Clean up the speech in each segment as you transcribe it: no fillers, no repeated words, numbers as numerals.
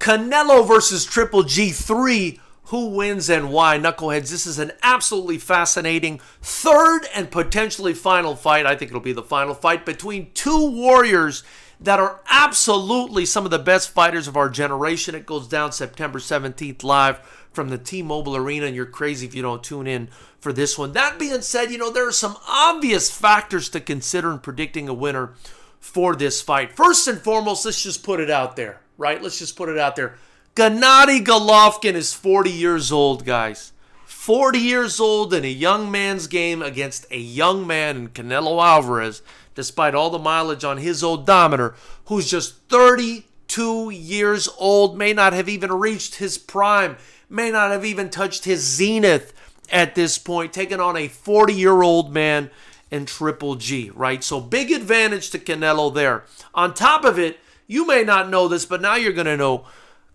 Canelo versus Triple G3. Who wins and why? Knuckleheads, this is an absolutely fascinating third and potentially final fight. I think it'll be the final fight between two warriors that are absolutely some of the best fighters of our generation. It goes down September 17th live from the T-Mobile Arena, and you're crazy if you don't tune in for this one. That being said, there are some obvious factors to consider in predicting a winner for this fight. First and foremost, let's just put it out there, right? Let's just put it out there. Gennady Golovkin is 40 years old, guys. 40 years old in a young man's game against a young man in Canelo Alvarez, despite all the mileage on his odometer, who's just 32 years old, may not have even reached his prime, may not have even touched his zenith at this point, taking on a 40-year-old man in Triple G, right? So big advantage to Canelo there. On top of it, you may not know this, but now you're going to know,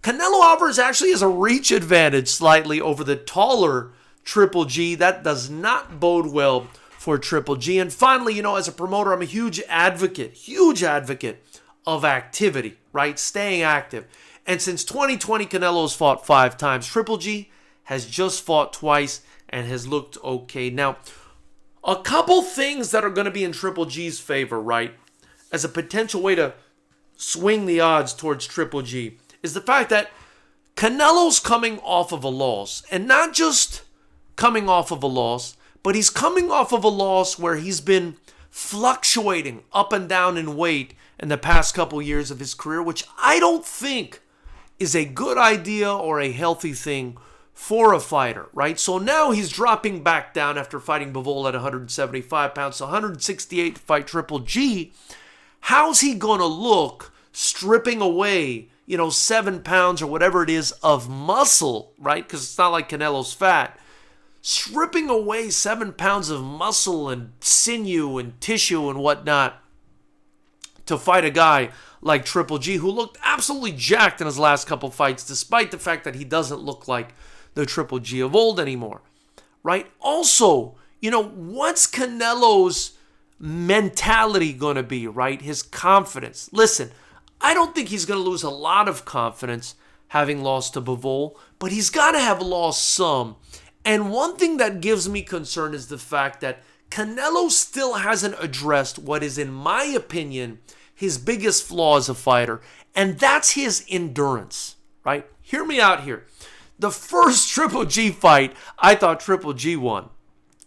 Canelo Alvarez actually has a reach advantage slightly over the taller Triple G. That does not bode well for Triple G. And finally, as a promoter, I'm a huge advocate of activity, right? Staying active. And since 2020, Canelo has fought 5 times. Triple G has just fought twice and has looked okay. Now, a couple things that are going to be in Triple G's favor, right? As a potential way to swing the odds towards Triple G is the fact that Canelo's coming off of a loss. And not just coming off of a loss, but he's coming off of a loss where he's been fluctuating up and down in weight in the past couple years of his career, which I don't think is a good idea or a healthy thing for a fighter, right? So now he's dropping back down after fighting Bivol at 175 pounds, so 168 to fight Triple G. How's he going to look stripping away 7 pounds or whatever it is of muscle, right? Because it's not like Canelo's fat. Stripping away 7 pounds of muscle and sinew and tissue and whatnot to fight a guy like Triple G, who looked absolutely jacked in his last couple fights, despite the fact that he doesn't look like the Triple G of old anymore, right? Also, what's Canelo's mentality going to be, right? His confidence. Listen, I don't think he's going to lose a lot of confidence having lost to Bivol, but he's got to have lost some. And one thing that gives me concern is the fact that Canelo still hasn't addressed what is, in my opinion, his biggest flaw as a fighter, and that's his endurance, right? Hear me out here. The first Triple G fight, I thought Triple G won,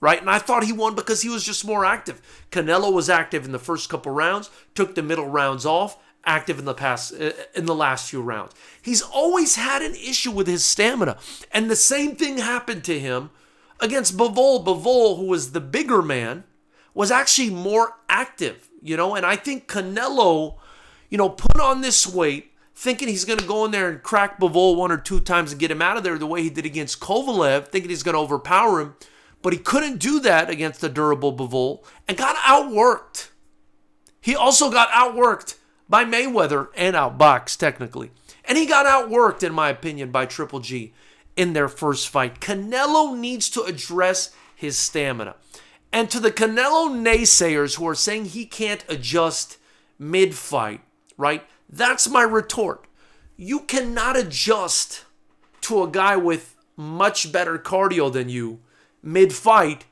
right? And I thought he won because he was just more active. Canelo was active in the first couple rounds, took the middle rounds off, active in the last few rounds. He's always had an issue with his stamina. And the same thing happened to him against Bivol. Bivol, who was the bigger man, was actually more active, and I think Canelo, put on this weight thinking he's going to go in there and crack Bivol 1 or 2 times and get him out of there the way he did against Kovalev, thinking he's going to overpower him. But he couldn't do that against the durable Bivol and got outworked. He also got outworked by Mayweather and outboxed, technically. And he got outworked, in my opinion, by Triple G in their first fight. Canelo needs to address his stamina. And to the Canelo naysayers who are saying he can't adjust mid-fight, right? That's my retort. You cannot adjust to a guy with much better cardio than you mid-fight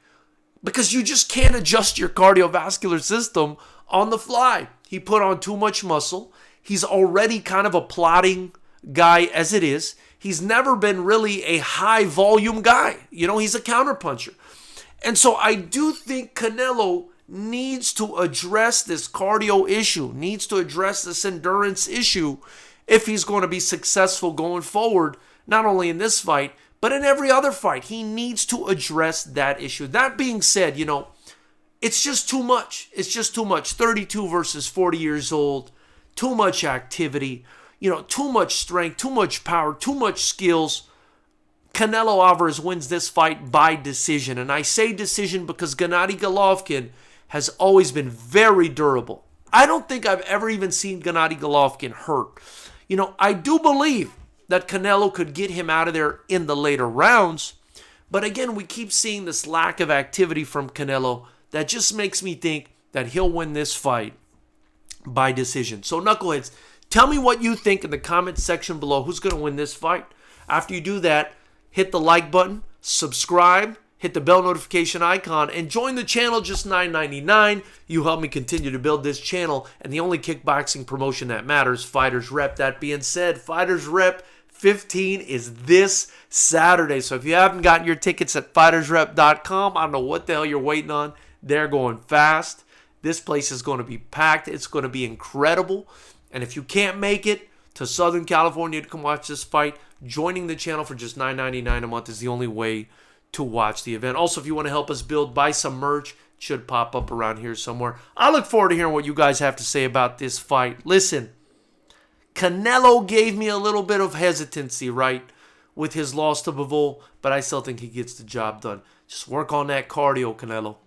because you just can't adjust your cardiovascular system on the fly. He put on too much muscle. He's already kind of a plodding guy as it is. He's never been really a high volume guy. He's a counterpuncher. And so I do think Canelo needs to address this cardio issue, needs to address this endurance issue if he's going to be successful going forward, not only in this fight, but in every other fight. He needs to address that issue. That being said, it's just too much. It's just too much. 32 versus 40 years old, too much activity, too much strength, too much power, too much skills. Canelo Alvarez wins this fight by decision. And I say decision because Gennady Golovkin has always been very durable. I don't think I've ever even seen Gennady Golovkin hurt. I do believe that Canelo could get him out of there in the later rounds. But again, we keep seeing this lack of activity from Canelo that just makes me think that he'll win this fight by decision. So, knuckleheads, Tell me what you think in the comment section below. Who's going to win this fight? After you do that, hit the like button, subscribe, hit the bell notification icon, and join the channel, just $9.99. You help me continue to build this channel and the only kickboxing promotion that matters, Fighters Rep. That being said, Fighters Rep 15 is this Saturday. So if you haven't gotten your tickets at FightersRep.com, I don't know what the hell you're waiting on. They're going fast. This place is going to be packed. It's going to be incredible. And if you can't make it to Southern California to come watch this fight, joining the channel for just $9.99 a month is the only way to watch the event. Also, if you want to help us build, buy some merch. It should pop up around here somewhere. I look forward to hearing what you guys have to say about this fight. Listen, Canelo gave me a little bit of hesitancy, right, with his loss to Bivol, but I still think he gets the job done. Just work on that cardio, Canelo.